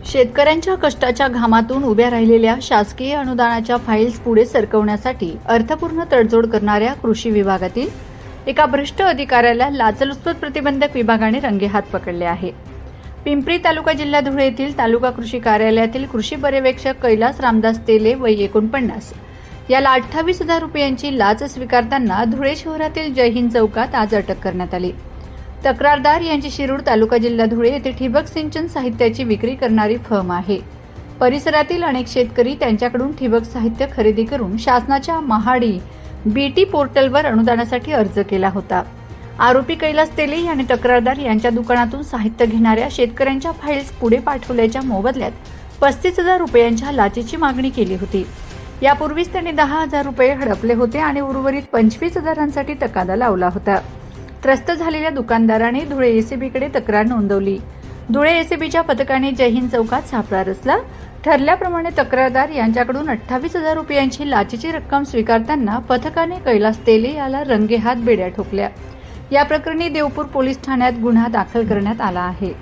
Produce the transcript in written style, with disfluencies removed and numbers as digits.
शेतकऱ्यांच्या कष्टाच्या घामातून उभ्या राहिलेल्या शासकीय अनुदानाच्या फाईल्स पुढे सरकवण्यासाठी अर्थपूर्ण तडजोड करणाऱ्या कृषी विभागातील एका भ्रष्ट अधिकाऱ्याला लाचलुचपत प्रतिबंधक विभागाने रंगेहात पकडले आहे। पिंपरी तालुका जिल्हा धुळे येथील तालुका कृषी कार्यालयातील कृषी पर्यवेक्षक कैलास रामदास तेले वय 49 याला 28,000 रुपयांची लाच स्वीकारताना धुळे शहरातील जय हिंद चौकात आज अटक करण्यात आली। तक्रारदार यांची शिरूर तालुका जिल्हा धुळे येथे ठिबक सिंचन साहित्याची विक्री करणारी फर्म आहे। परिसरातील अनेक शेतकरी त्यांच्याकडून ठिबक साहित्य खरेदी करून शासनाच्या महाडी बीटी पोर्टलवर अनुदानासाठी अर्ज केला होता। आरोपी कैलास तेले यांनी तक्रारदार यांच्या दुकानातून साहित्य घेणाऱ्या शेतकऱ्यांच्या फाईल्स पुढे पाठवल्याच्या मोबदल्यात 35,000 रुपयांच्या लाचेची मागणी केली होती। यापूर्वीच त्यांनी 10,000 रुपये हडपले होते आणि उर्वरित 25,000साठी तकादा लावला होता। त्रस्त झालेल्या दुकानदाराने धुळे एसीबीकडे तक्रार नोंदवली। धुळे एसीबीच्या पथकाने जय हिंद चौकात सापळा रचला। ठरल्याप्रमाणे तक्रारदार यांच्याकडून 28,000 रुपयांची लाचेची रक्कम स्वीकारताना पथकाने कैलास तेले याला रंगेहात बेड्या ठोकल्या। या प्रकरणी देवपूर पोलीस ठाण्यात गुन्हा दाखल करण्यात आला आहे।